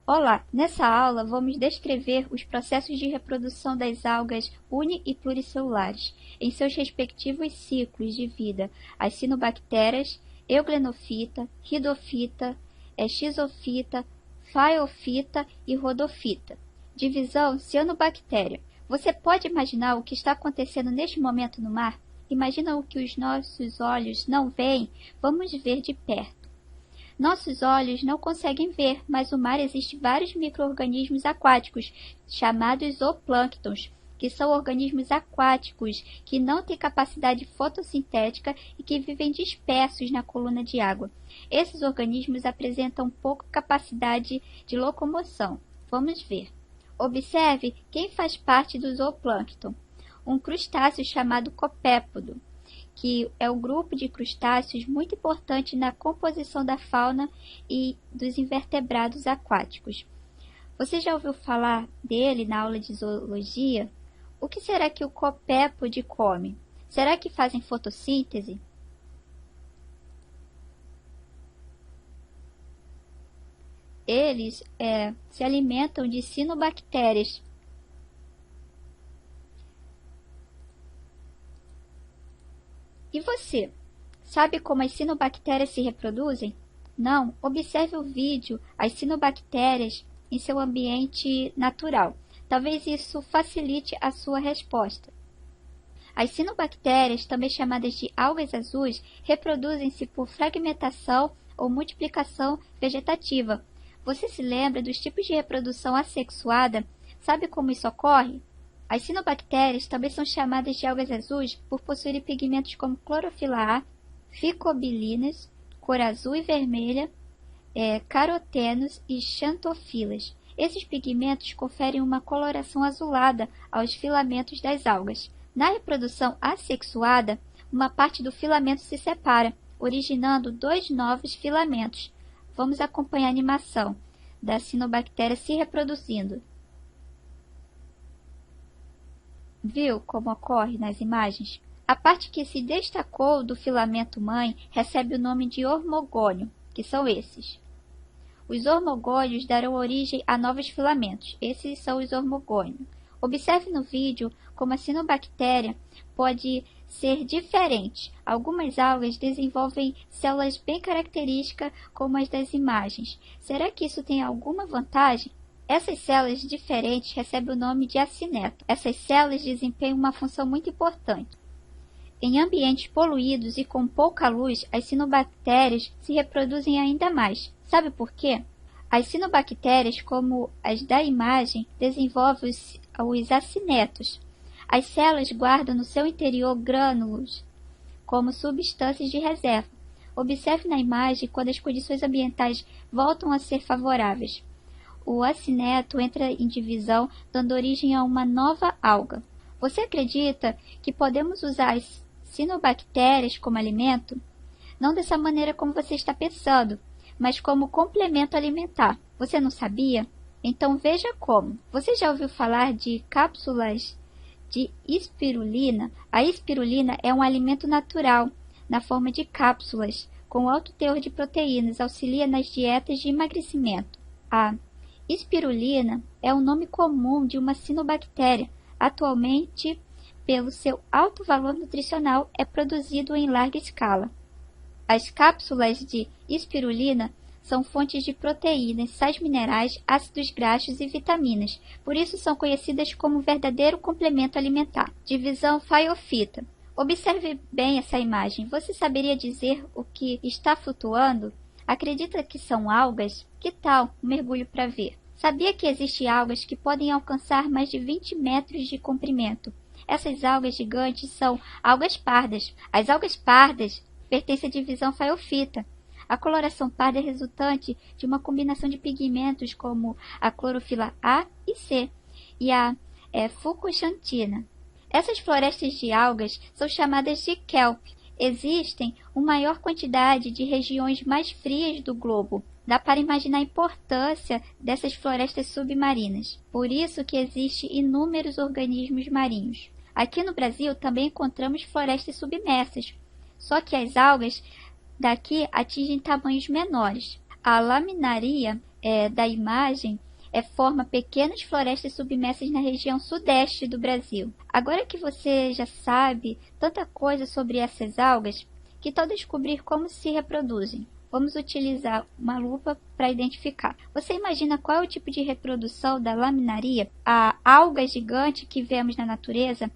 Olá! Nessa aula vamos descrever os processos de reprodução das algas uni- e pluricelulares em seus respectivos ciclos de vida, as cianobactérias, euglenophita, ridofita, schizofita, phaeofita e rhodophyta. Divisão cianobactéria. Você pode imaginar o que está acontecendo neste momento no mar? Imagina o que os nossos olhos não veem? Vamos ver de perto. Nossos olhos não conseguem ver, mas no mar existem vários micro-organismos aquáticos, chamados zooplânctons, que são organismos aquáticos que não têm capacidade fotossintética e que vivem dispersos na coluna de água. Esses organismos apresentam pouca capacidade de locomoção. Vamos ver. Observe quem faz parte do zooplâncton. Um crustáceo chamado copépodo, que é um grupo de crustáceos muito importante na composição da fauna e dos invertebrados aquáticos. Você já ouviu falar dele na aula de zoologia? O que será que o copépode come? Será que fazem fotossíntese? Eles se alimentam de cianobactérias. E você, sabe como as cianobactérias se reproduzem? Não? Observe o vídeo As cianobactérias em seu ambiente natural. Talvez isso facilite a sua resposta. As cianobactérias, também chamadas de algas azuis, reproduzem-se por fragmentação ou multiplicação vegetativa. Você se lembra dos tipos de reprodução assexuada? Sabe como isso ocorre? As cianobactérias também são chamadas de algas azuis por possuírem pigmentos como clorofila A, ficobilinas, cor azul e vermelha, carotenos e xantofilas. Esses pigmentos conferem uma coloração azulada aos filamentos das algas. Na reprodução assexuada, uma parte do filamento se separa, originando dois novos filamentos. Vamos acompanhar a animação da cianobactéria se reproduzindo. Viu como ocorre nas imagens? A parte que se destacou do filamento mãe recebe o nome de hormogônio, que são esses. Os hormogônios darão origem a novos filamentos. Esses são os hormogônios. Observe no vídeo como a cianobactéria pode ser diferente. Algumas algas desenvolvem células bem características como as das imagens. Será que isso tem alguma vantagem? Essas células diferentes recebem o nome de acineto. Essas células desempenham uma função muito importante. Em ambientes poluídos e com pouca luz, as cianobactérias se reproduzem ainda mais. Sabe por quê? As cianobactérias, como as da imagem, desenvolvem os acinetos. As células guardam no seu interior grânulos, como substâncias de reserva. Observe na imagem quando as condições ambientais voltam a ser favoráveis. O acineto entra em divisão, dando origem a uma nova alga. Você acredita que podemos usar as cianobactérias como alimento? Não dessa maneira como você está pensando, mas como complemento alimentar. Você não sabia? Então veja como. Você já ouviu falar de cápsulas de espirulina? A espirulina é um alimento natural, na forma de cápsulas, com alto teor de proteínas, auxilia nas dietas de emagrecimento. A espirulina é o nome comum de uma cianobactéria. Atualmente, pelo seu alto valor nutricional, é produzido em larga escala. As cápsulas de espirulina são fontes de proteínas, sais minerais, ácidos graxos e vitaminas. Por isso são conhecidas como um verdadeiro complemento alimentar. Divisão phaeofita. Observe bem essa imagem. Você saberia dizer o que está flutuando? Acredita que são algas? Que tal um mergulho para ver? Sabia que existem algas que podem alcançar mais de 20 metros de comprimento? Essas algas gigantes são algas pardas. As algas pardas pertencem à divisão phaeofita. A coloração parda é resultante de uma combinação de pigmentos como a clorofila A e C e a fucoxantina. Essas florestas de algas são chamadas de kelp. Existem uma maior quantidade de regiões mais frias do globo. Dá para imaginar a importância dessas florestas submarinas. Por isso que existem inúmeros organismos marinhos. Aqui no Brasil também encontramos florestas submersas, só que as algas daqui atingem tamanhos menores. A laminaria da imagem forma pequenas florestas submersas na região sudeste do Brasil. Agora que você já sabe tanta coisa sobre essas algas, que tal descobrir como se reproduzem? Vamos utilizar uma lupa para identificar. Você imagina qual é o tipo de reprodução da laminaria? A alga gigante que vemos na natureza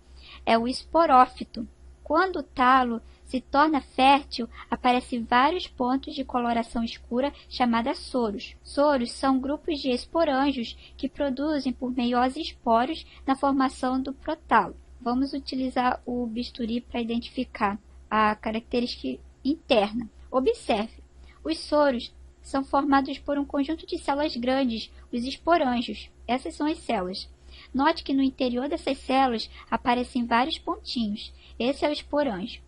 é o esporófito. Quando o talo se torna fértil, aparecem vários pontos de coloração escura chamada soros. Soros são grupos de esporângios que produzem por meiose esporos na formação do protalo. Vamos utilizar o bisturi para identificar a característica interna. Observe, os soros são formados por um conjunto de células grandes, os esporângios. Essas são as células. Note que no interior dessas células aparecem vários pontinhos. Esse é o esporângio.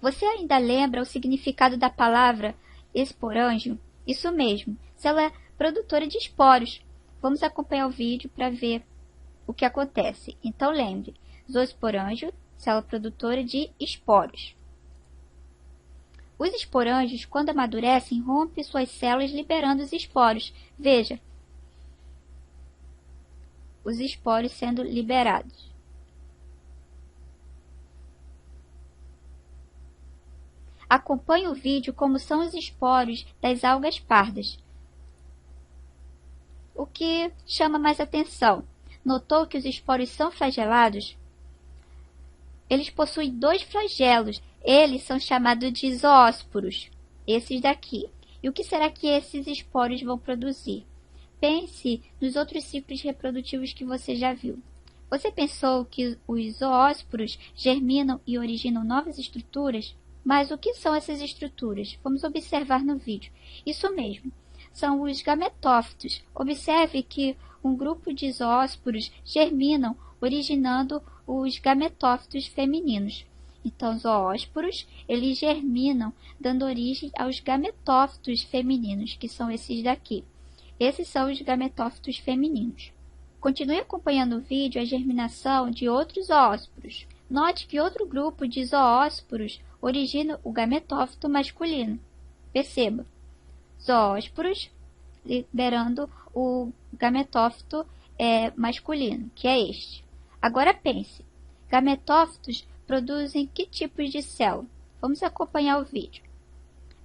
Você ainda lembra o significado da palavra esporângio? Isso mesmo, célula produtora de esporos. Vamos acompanhar o vídeo para ver o que acontece. Então lembre, zoosporângio, célula produtora de esporos. Os esporângios, quando amadurecem, rompem suas células liberando os esporos. Veja, os esporos sendo liberados. Acompanhe o vídeo como são os esporos das algas pardas. O que chama mais atenção? Notou que os esporos são flagelados? Eles possuem 2 flagelos. Eles são chamados de zoósporos. Esses daqui. E o que será que esses esporos vão produzir? Pense nos outros ciclos reprodutivos que você já viu. Você pensou que os zoósporos germinam e originam novas estruturas? Mas o que são essas estruturas? Vamos observar no vídeo. Isso mesmo, são os gametófitos. Observe que um grupo de zoósporos germinam, originando os gametófitos femininos. Então, zoósporos, eles germinam, dando origem aos gametófitos femininos, que são esses daqui. Esses são os gametófitos femininos. Continue acompanhando o vídeo a germinação de outros zoósporos. Note que outro grupo de zoósporos origina o gametófito masculino. Perceba, zoósporos liberando o gametófito masculino, que é este. Agora pense, gametófitos produzem que tipos de célula? Vamos acompanhar o vídeo.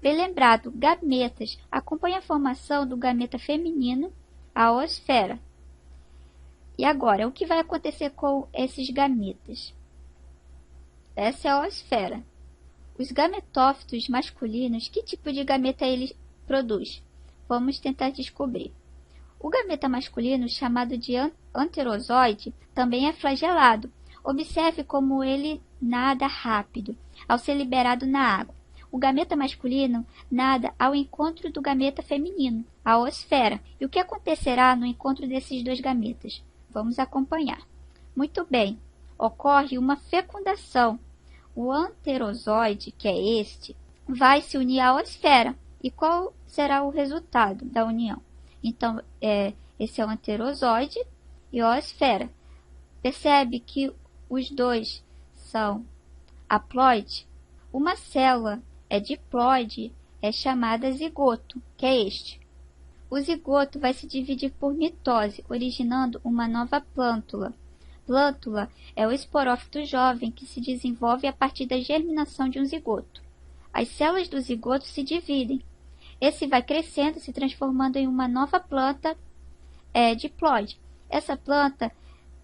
Bem lembrado, gametas. Acompanhe a formação do gameta feminino, a oosfera. E agora, o que vai acontecer com esses gametas? Essa é a oosfera. Os gametófitos masculinos, que tipo de gameta ele produz? Vamos tentar descobrir. O gameta masculino, chamado de anterozoide, também é flagelado. Observe como ele nada rápido ao ser liberado na água. O gameta masculino nada ao encontro do gameta feminino, a oosfera. E o que acontecerá no encontro desses dois gametas? Vamos acompanhar. Muito bem, ocorre uma fecundação. O anterozoide, que é este, vai se unir à oosfera. E qual será o resultado da união? Então, esse é o anterozoide e a oosfera. Percebe que os dois são haploide? Uma célula diploide é chamada zigoto, que é este. O zigoto vai se dividir por mitose, originando uma nova plântula. Plântula é o esporófito jovem que se desenvolve a partir da germinação de um zigoto. As células do zigoto se dividem. Esse vai crescendo, se transformando em uma nova planta diploide. Essa planta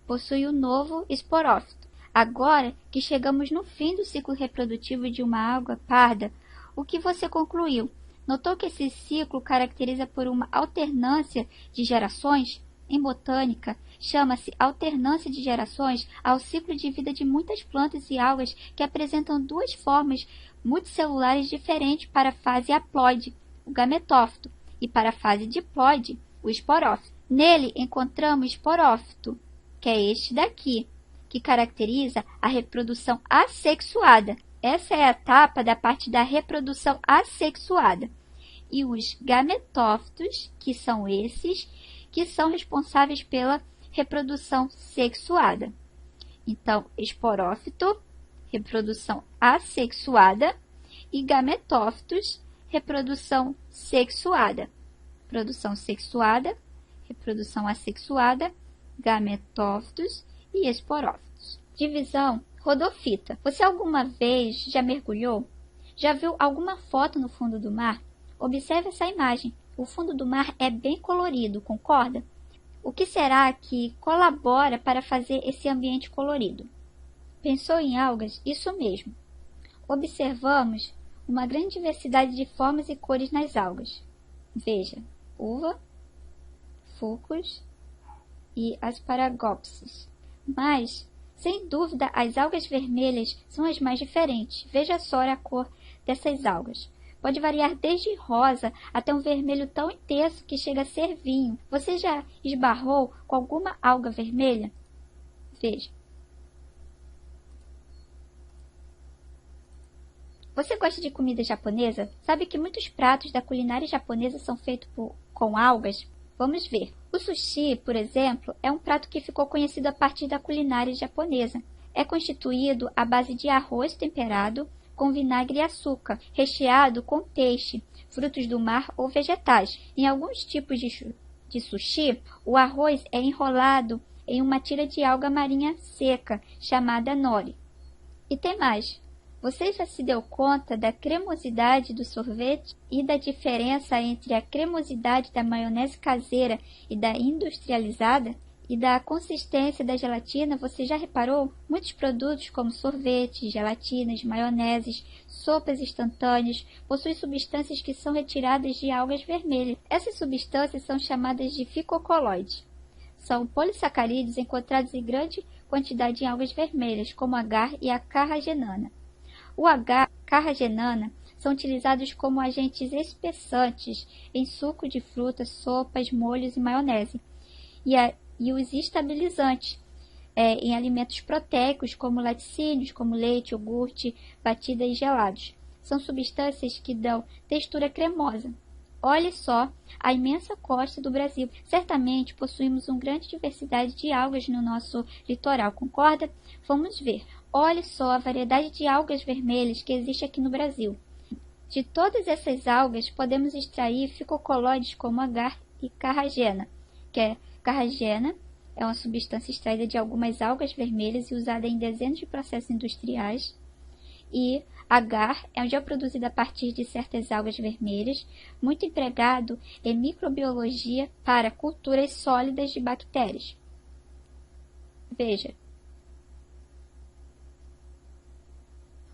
possui um novo esporófito. Agora que chegamos no fim do ciclo reprodutivo de uma alga parda, o que você concluiu? Notou que esse ciclo caracteriza por uma alternância de gerações? Em botânica, chama-se alternância de gerações ao ciclo de vida de muitas plantas e algas que apresentam duas formas multicelulares diferentes para a fase haploide, o gametófito, e para a fase diploide, o esporófito. Nele encontramos esporófito, que é este daqui, que caracteriza a reprodução assexuada. Essa é a etapa da parte da reprodução assexuada. E os gametófitos, que são esses, que são responsáveis pela reprodução sexuada. Então, esporófito, reprodução assexuada, e gametófitos, reprodução sexuada. reprodução sexuada, reprodução assexuada, gametófitos e esporófitos. Divisão rodofita. Você alguma vez já mergulhou? Já viu alguma foto no fundo do mar? Observe essa imagem. O fundo do mar é bem colorido, concorda? O que será que colabora para fazer esse ambiente colorido? Pensou em algas? Isso mesmo. Observamos uma grande diversidade de formas e cores nas algas. Veja, uva, fucus e asparagopsis. Mas, sem dúvida, as algas vermelhas são as mais diferentes. Veja só a cor dessas algas. Pode variar desde rosa até um vermelho tão intenso que chega a ser vinho. Você já esbarrou com alguma alga vermelha? Veja. Você gosta de comida japonesa? Sabe que muitos pratos da culinária japonesa são feitos com algas? Vamos ver. O sushi, por exemplo, é um prato que ficou conhecido a partir da culinária japonesa. É constituído à base de arroz temperado com vinagre e açúcar, recheado com peixe, frutos do mar ou vegetais. Em alguns tipos de sushi, o arroz é enrolado em uma tira de alga marinha seca, chamada nori. E tem mais. Você já se deu conta da cremosidade do sorvete e da diferença entre a cremosidade da maionese caseira e da industrializada? E da consistência da gelatina, você já reparou? Muitos produtos como sorvetes, gelatinas, maioneses, sopas instantâneas possuem substâncias que são retiradas de algas vermelhas. Essas substâncias são chamadas de ficocoloides. São polissacarídeos encontrados em grande quantidade em algas vermelhas, como o agar e a carragenana. O agar e a carragenana são utilizados como agentes espessantes em suco de frutas, sopas, molhos e maionese. E os estabilizantes em alimentos proteicos, como laticínios, como leite, iogurte, batida e gelados. São substâncias que dão textura cremosa. Olhe só a imensa costa do Brasil. Certamente possuímos uma grande diversidade de algas no nosso litoral, concorda? Vamos ver. Olhe só a variedade de algas vermelhas que existe aqui no Brasil. De todas essas algas, podemos extrair ficocoloides como agar e carragena, Carragena é uma substância extraída de algumas algas vermelhas e usada em dezenas de processos industriais. E agar é um gel produzido a partir de certas algas vermelhas, muito empregado em microbiologia para culturas sólidas de bactérias. Veja.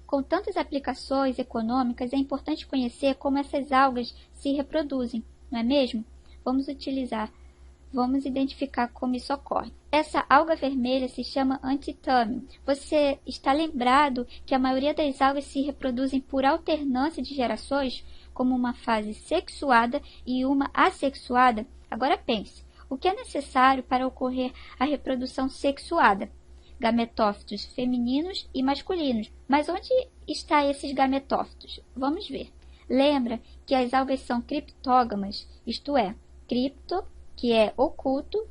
Com tantas aplicações econômicas, é importante conhecer como essas algas se reproduzem, não é mesmo? Vamos identificar como isso ocorre. Essa alga vermelha se chama antitâmio. Você está lembrado que a maioria das algas se reproduzem por alternância de gerações, como uma fase sexuada e uma assexuada? Agora pense, o que é necessário para ocorrer a reprodução sexuada? Gametófitos femininos e masculinos. Mas onde estão esses gametófitos? Vamos ver. Lembra que as algas são criptógamas, isto é, cripto, que é oculto,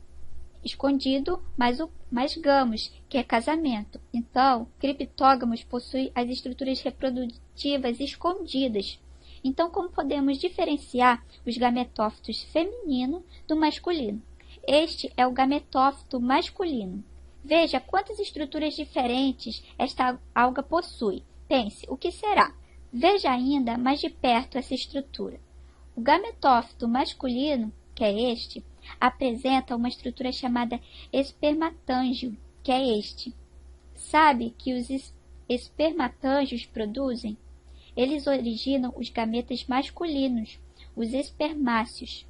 escondido, mais gamos, que é casamento. Então, criptógamos possuem as estruturas reprodutivas escondidas. Então, como podemos diferenciar os gametófitos feminino do masculino? Este é o gametófito masculino. Veja quantas estruturas diferentes esta alga possui. Pense, o que será? Veja ainda mais de perto essa estrutura. O gametófito masculino, que é este, apresenta uma estrutura chamada espermatângio, que é este. Sabe que os espermatângios produzem? Eles originam os gametas masculinos, os espermáceos.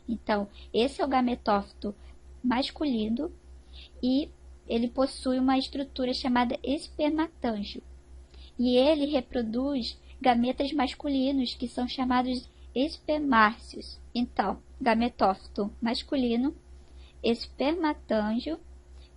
Então, esse é o gametófito masculino e ele possui uma estrutura chamada espermatângio. E ele reproduz gametas masculinos, que são chamados espermáceos. Então, gametófito masculino, espermatângio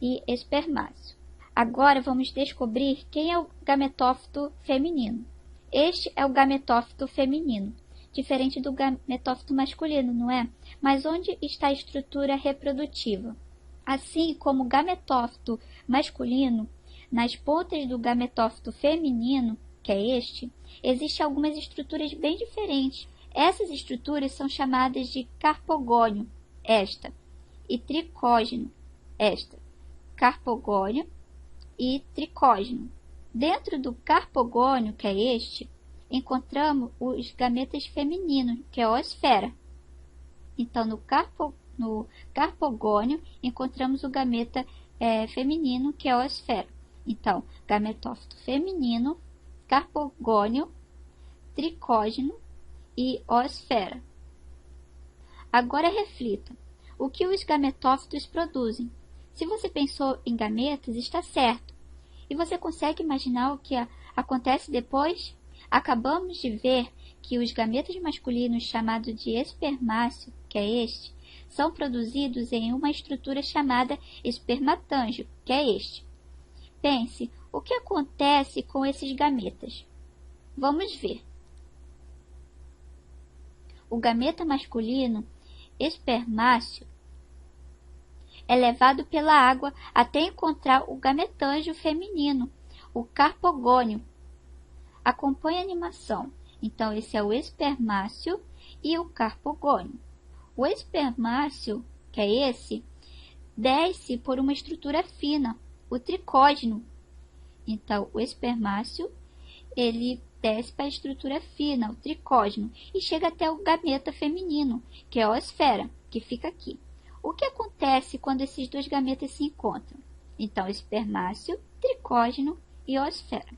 e espermáceo. Agora vamos descobrir quem é o gametófito feminino. Este é o gametófito feminino, diferente do gametófito masculino, não é? Mas onde está a estrutura reprodutiva? Assim como o gametófito masculino, nas pontas do gametófito feminino, que é este, existem algumas estruturas bem diferentes. Essas estruturas são chamadas de carpogônio, esta, e tricógeno, esta. Carpogônio e tricógeno. Dentro do carpogônio, que é este, encontramos os gametas femininos, que é a oosfera. Então, no carpogônio, encontramos o gameta feminino, que é a oosfera. Então, gametófito feminino, carpogônio, tricógeno e oosfera. Agora reflita. O que os gametófitos produzem? Se você pensou em gametas, está certo. E você consegue imaginar o que acontece depois? Acabamos de ver que os gametas masculinos, chamados de espermácio, que é este, são produzidos em uma estrutura chamada espermatângio, que é este. Pense, o que acontece com esses gametas? Vamos ver. O gameta masculino, espermácio, é levado pela água até encontrar o gametângio feminino, o carpogônio. Acompanhe a animação. Então, esse é o espermácio e o carpogônio. O espermácio, que é esse, desce por uma estrutura fina, o tricógeno. Então, o espermácio, ele desce para a estrutura fina, o tricógeno, e chega até o gameta feminino, que é a oosfera, que fica aqui. O que acontece quando esses dois gametas se encontram? Então, espermácio, tricógeno e oosfera.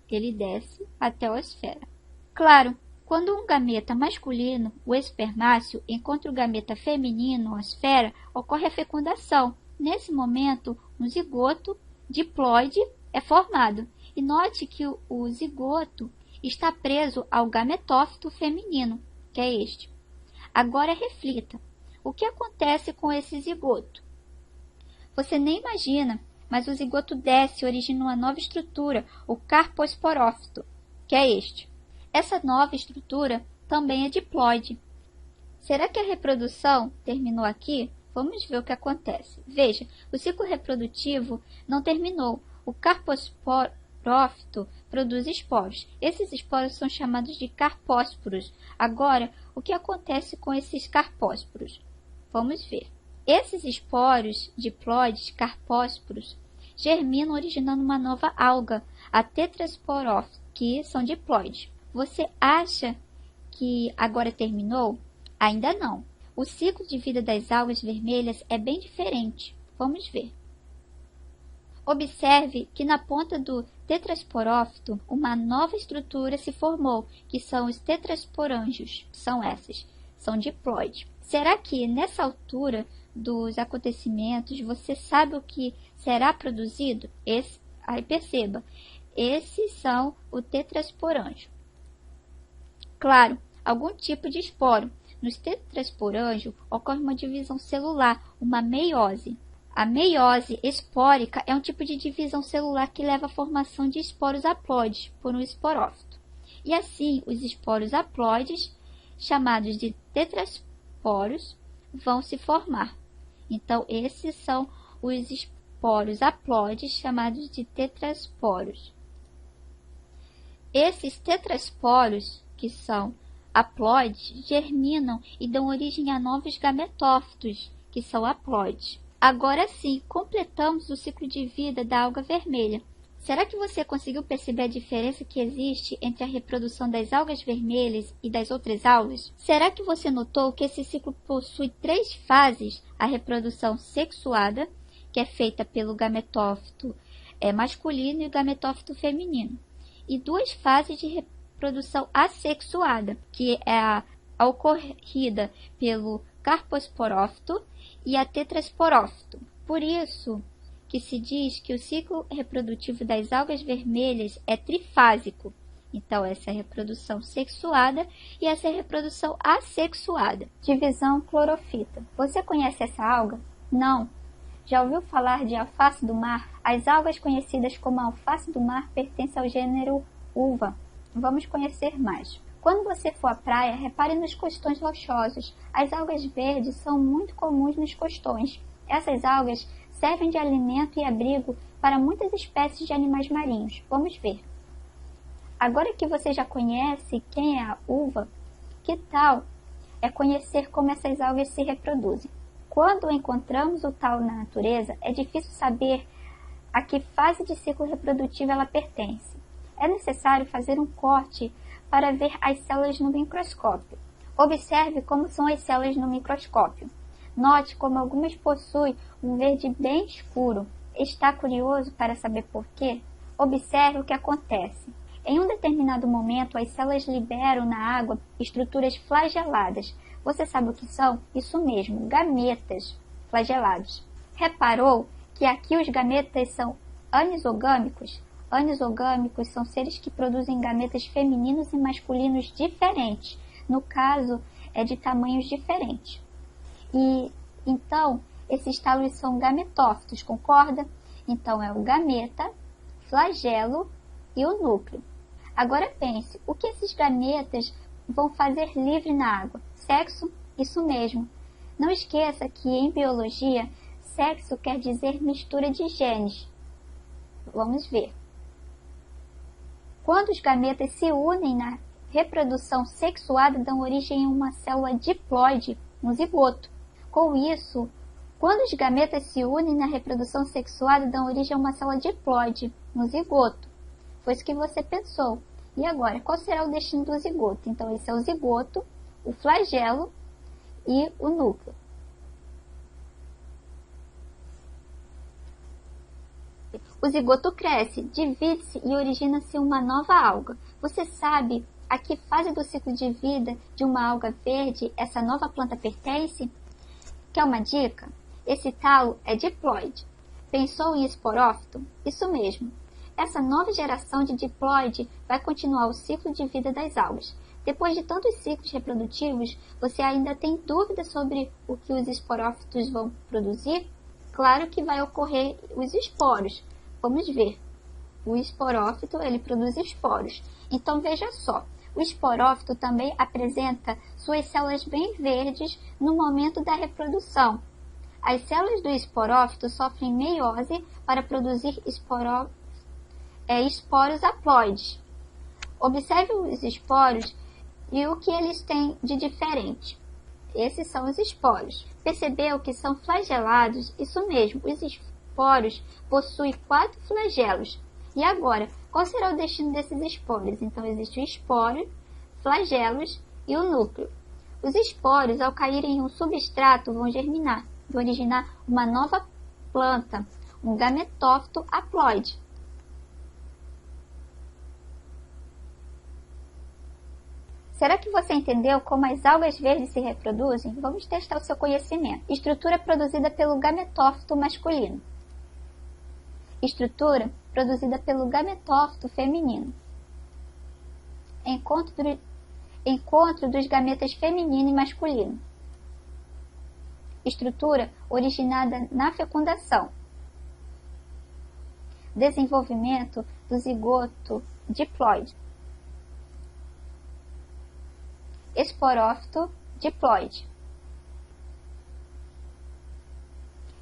Ele desce até a oosfera. Claro, quando um gameta masculino, o espermácio, encontra o gameta feminino, a oosfera, ocorre a fecundação. Nesse momento, um zigoto diploide é formado. E note que o zigoto está preso ao gametófito feminino, que é este. Agora reflita. O que acontece com esse zigoto? Você nem imagina, mas o zigoto desce e origina uma nova estrutura, o carposporófito, que é este. Essa nova estrutura também é diploide. Será que a reprodução terminou aqui? Vamos ver o que acontece. Veja, o ciclo reprodutivo não terminou. O carposporófito produz esporos. Esses esporos são chamados de carpósporos. Agora, o que acontece com esses carpósporos? Vamos ver. Esses esporos diploides, carpósporos, germinam originando uma nova alga, a tetrasporófito, que são diploides. Você acha que agora terminou? Ainda não. O ciclo de vida das algas vermelhas é bem diferente. Vamos ver. Observe que na ponta do tetrasporófito uma nova estrutura se formou, que são os tetrasporângios. São essas, são diploides. Será que nessa altura dos acontecimentos você sabe o que será produzido? Aí perceba, esses são o tetrasporângios. Claro, algum tipo de esporo. Nos tetrasporângios ocorre uma divisão celular, uma meiose. A meiose espórica é um tipo de divisão celular que leva à formação de esporos haploides por um esporófito. E assim, os esporos haploides, chamados de tetrasporos, vão se formar. Então, esses são os esporos haploides, chamados de tetrasporos. Esses tetrasporos, que são haploides, germinam e dão origem a novos gametófitos, que são haploides. Agora sim, completamos o ciclo de vida da alga vermelha. Será que você conseguiu perceber a diferença que existe entre a reprodução das algas vermelhas e das outras algas? Será que você notou que esse ciclo possui 3 fases? A reprodução sexuada, que é feita pelo gametófito masculino e o gametófito feminino. E 2 fases de reprodução assexuada, que é a ocorrida pelo carposporófito e a tetrasporófito. Por isso que se diz que o ciclo reprodutivo das algas vermelhas é trifásico. Então, essa é a reprodução sexuada e essa é a reprodução assexuada. Divisão clorofita. Você conhece essa alga? Não. Já ouviu falar de alface do mar? As algas conhecidas como alface do mar pertencem ao gênero Uva. Vamos conhecer mais. Quando você for à praia, repare nos costões rochosos. As algas verdes são muito comuns nos costões. Essas algas servem de alimento e abrigo para muitas espécies de animais marinhos. Vamos ver. Agora que você já conhece quem é a uva, que tal é conhecer como essas algas se reproduzem? Quando encontramos o tal na natureza, é difícil saber a que fase de ciclo reprodutivo ela pertence. É necessário fazer um corte para ver as células no microscópio. Observe como são as células no microscópio. Note como algumas possuem um verde bem escuro. Está curioso para saber por quê? Observe o que acontece. Em um determinado momento, as células liberam na água estruturas flageladas. Você sabe o que são? Isso mesmo, gametas flagelados. Reparou que aqui os gametas são anisogâmicos? Anisogâmicos são seres que produzem gametas femininos e masculinos diferentes. No caso, é de tamanhos diferentes. E então, esses talos são gametófitos, concorda? Então, é o gameta, flagelo e o núcleo. Agora pense, o que esses gametas vão fazer livre na água? Sexo? Isso mesmo. Não esqueça que em biologia, sexo quer dizer mistura de genes. Vamos ver. Quando os gametas se unem na reprodução sexuada, dão origem a uma célula diploide, um zigoto. Com isso, quando os gametas se unem na reprodução sexuada, dão origem a uma célula diploide, um zigoto. Foi isso que você pensou. E agora, qual será o destino do zigoto? Então, esse é o zigoto, o flagelo e o núcleo. O zigoto cresce, divide-se e origina-se uma nova alga. Você sabe a que fase do ciclo de vida de uma alga verde essa nova planta pertence? Quer uma dica? Esse talo é diploide. Pensou em esporófito? Isso mesmo. Essa nova geração de diploide vai continuar o ciclo de vida das algas. Depois de tantos ciclos reprodutivos, você ainda tem dúvidas sobre o que os esporófitos vão produzir? Claro que vai ocorrer os esporos. Vamos ver. O esporófito, ele produz esporos. Então, veja só. O esporófito também apresenta suas células bem verdes no momento da reprodução. As células do esporófito sofrem meiose para produzir esporos haploides. Observe os esporos e o que eles têm de diferente. Esses são os esporos. Percebeu que são flagelados? Isso mesmo, os esporos possuem 4 flagelos. E agora, qual será o destino desses esporos? Então, existe o esporo, flagelos e o núcleo. Os esporos, ao caírem em um substrato, vão germinar, vão originar uma nova planta, um gametófito haploide. Será que você entendeu como as algas verdes se reproduzem? Vamos testar o seu conhecimento. Estrutura produzida pelo gametófito masculino. Estrutura produzida pelo gametófito feminino. Encontro dos gametas feminino e masculino. Estrutura originada na fecundação. Desenvolvimento do zigoto diploide. Esporófito diploide.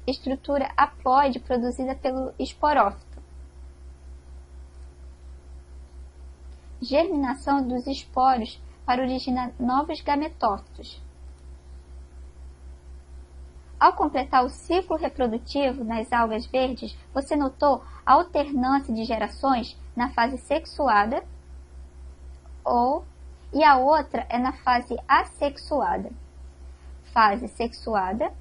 Estrutura haploide produzida pelo esporófito. Germinação dos esporos para originar novos gametófitos. Ao completar o ciclo reprodutivo nas algas verdes, você notou a alternância de gerações na fase sexuada e a outra é na fase assexuada. Fase sexuada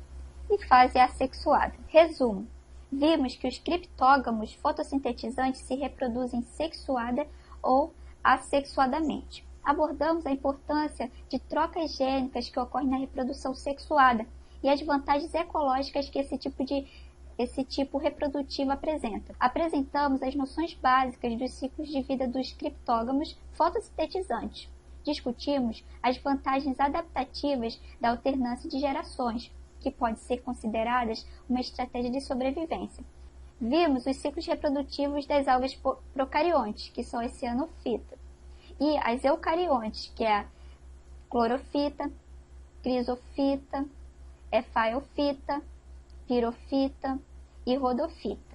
e fase assexuada. Resumo. Vimos que os criptógamos fotossintetizantes se reproduzem sexuada ou assexuadamente. Abordamos a importância de trocas gênicas que ocorrem na reprodução sexuada e as vantagens ecológicas que esse tipo reprodutivo apresenta. Apresentamos as noções básicas dos ciclos de vida dos criptógamos fotossintetizantes. Discutimos as vantagens adaptativas da alternância de gerações, que pode ser consideradas uma estratégia de sobrevivência. Vimos os ciclos reprodutivos das algas procariontes, que são as cianofita, e as eucariontes, que é a clorofita, crisofita, efaiofita, pirofita e rodofita.